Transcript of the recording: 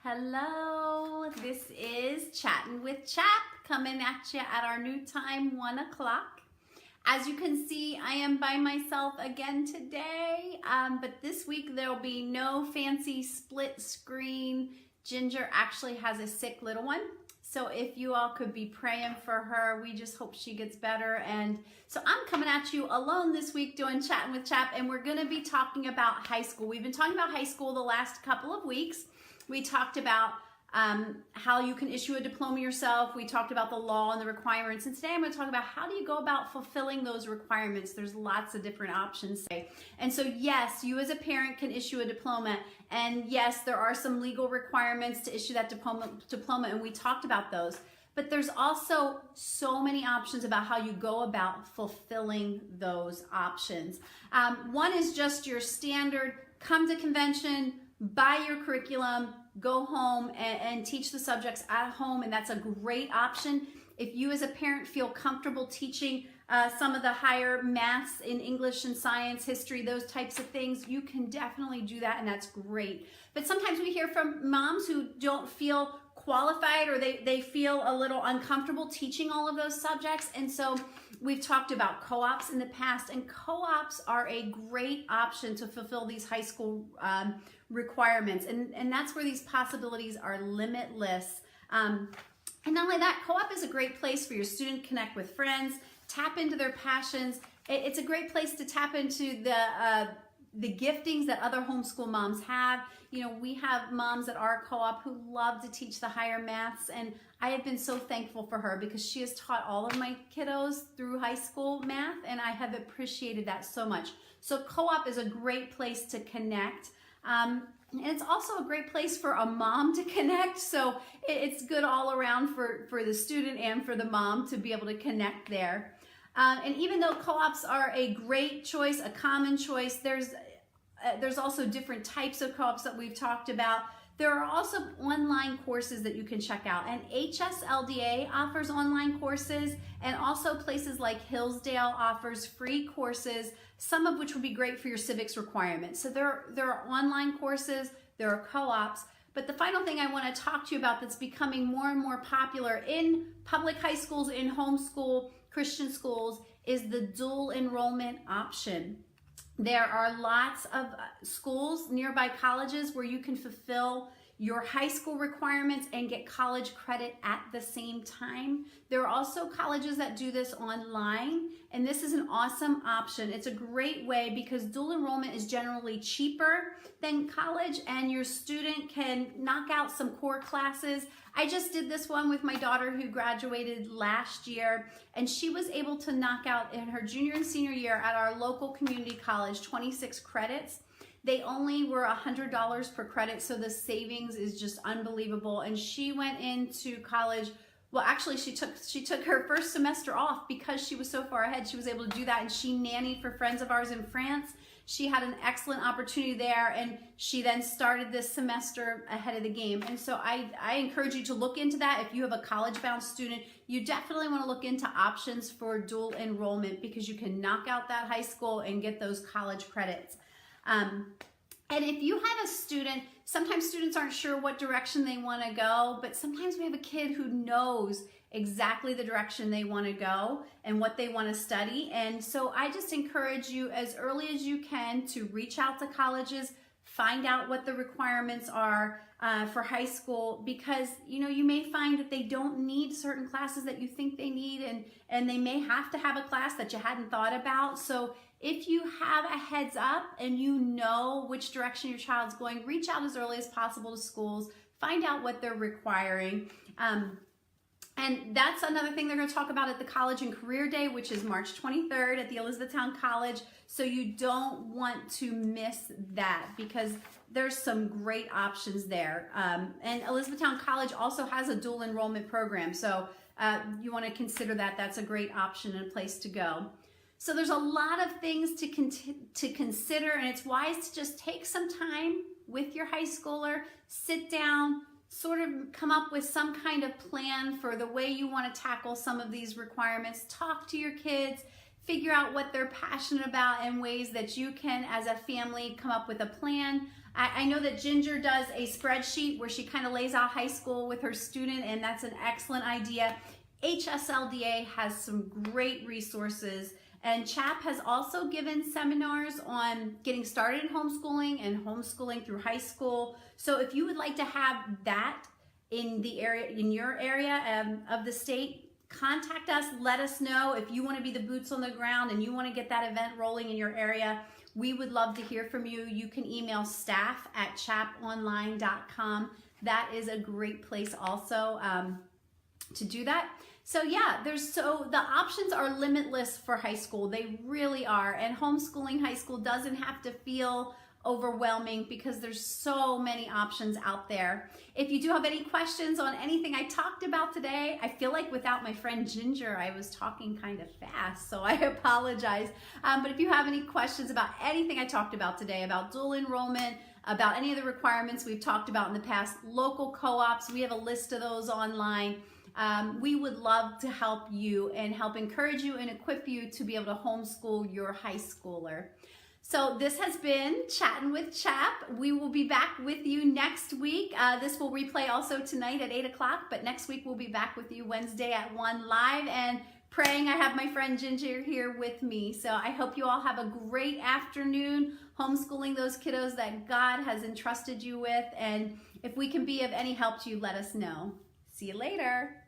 Hello, this is Chattin' with CHAP coming at you at our new time, 1 o'clock. As you can see, I am by myself again today, but this week there'll be no fancy split screen. Ginger actually has a sick little one, so if you all could be praying for her, we just hope she gets better. And so I'm coming at you alone this week doing Chattin' with CHAP, and we're gonna be talking about high school. We've been talking about high school the last couple of weeks. We talked about how you can issue a diploma yourself. We talked about the law and the requirements. And today I'm going to talk about how do you go about fulfilling those requirements. There's lots of different options. And so yes, you as a parent can issue a diploma. And yes, there are some legal requirements to issue that diploma, and we talked about those. But there's also so many options about how you go about fulfilling those options. One is just your standard, come to convention, buy your curriculum, go home and teach the subjects at home, and that's a great option. If you as a parent feel comfortable teaching some of the higher maths in English and science, history, those types of things, you can definitely do that, and that's great. But sometimes we hear from moms who don't feel qualified, or they feel a little uncomfortable teaching all of those subjects. And so we've talked about co-ops in the past, and co-ops are a great option to fulfill these high school requirements, and that's where these possibilities are limitless. And not only that, co-op is a great place for your student to connect with friends, tap into their passions. It's a great place to tap into the giftings that other homeschool moms have. You know, we have moms at our co-op who love to teach the higher maths, and I have been so thankful for her because she has taught all of my kiddos through high school math, and I have appreciated that so much. So co-op is a great place to connect. And it's also a great place for a mom to connect. So it's good all around for the student and for the mom to be able to connect there. And even though co-ops are a great choice, a common choice, there's also different types of co-ops that we've talked about. There are also online courses that you can check out, and HSLDA offers online courses, and also places like Hillsdale offers free courses, some of which would be great for your civics requirements. So there are online courses, there are co-ops, but the final thing I want to talk to you about that's becoming more and more popular in public high schools, in homeschool Christian schools, is the dual enrollment option. There are lots of schools, nearby colleges, where you can fulfill your high school requirements and get college credit at the same time. There are also colleges that do this online, and this is an awesome option. It's a great way because dual enrollment is generally cheaper than college, and your student can knock out some core classes. I just did this one with my daughter who graduated last year, and she was able to knock out in her junior and senior year at our local community college 26 credits. They only were $100 per credit, so the savings is just unbelievable. And she went into college. Well, actually, she took her first semester off because she was so far ahead. She was able to do that, and she nannied for friends of ours in France. She had an excellent opportunity there, and she then started this semester ahead of the game. And so I encourage you to look into that. If you have a college-bound student, you definitely want to look into options for dual enrollment because you can knock out that high school and get those college credits. And if you have a student, sometimes students aren't sure what direction they want to go, but sometimes we have a kid who knows exactly the direction they want to go and what they want to study. And so I just encourage you as early as you can to reach out to colleges, find out what the requirements are for high school, because you may find that they don't need certain classes that you think they need, and they may have to have a class that you hadn't thought about. So if you have a heads up and you know which direction your child's going, reach out as early as possible to schools, find out what they're requiring. And that's another thing they're going to talk about at the College and Career Day, which is March 23rd at the Elizabethtown College. So you don't want to miss that because there's some great options there. And Elizabethtown College also has a dual enrollment program. So you want to consider that. That's a great option and a place to go. So there's a lot of things to consider, and it's wise to just take some time with your high schooler, sit down, sort of come up with some kind of plan for the way you want to tackle some of these requirements. Talk to your kids, figure out what they're passionate about and ways that you can, as a family, come up with a plan. I know that Ginger does a spreadsheet where she kind of lays out high school with her student, and that's an excellent idea. HSLDA has some great resources, and CHAP has also given seminars on getting started in homeschooling and homeschooling through high school. So if you would like to have that in the area, in your area of the state, contact us. Let us know if you want to be the boots on the ground and you want to get that event rolling in your area. We would love to hear from you. You can email staff@chaponline.com. That is a great place also to do that. So yeah, the options are limitless for high school. They really are. And homeschooling high school doesn't have to feel overwhelming because there's so many options out there. If you do have any questions on anything I talked about today, I feel like without my friend Ginger, I was talking kind of fast, so I apologize. But if you have any questions about anything I talked about today, about dual enrollment, about any of the requirements we've talked about in the past, local co-ops, we have a list of those online. We would love to help you and help encourage you and equip you to be able to homeschool your high schooler. So this has been Chattin' with Chap. We will be back with you next week. This will replay also tonight at 8 o'clock, but next week we'll be back with you Wednesday at 1 live, and praying I have my friend Ginger here with me. So I hope you all have a great afternoon homeschooling those kiddos that God has entrusted you with. And if we can be of any help to you, let us know. See you later.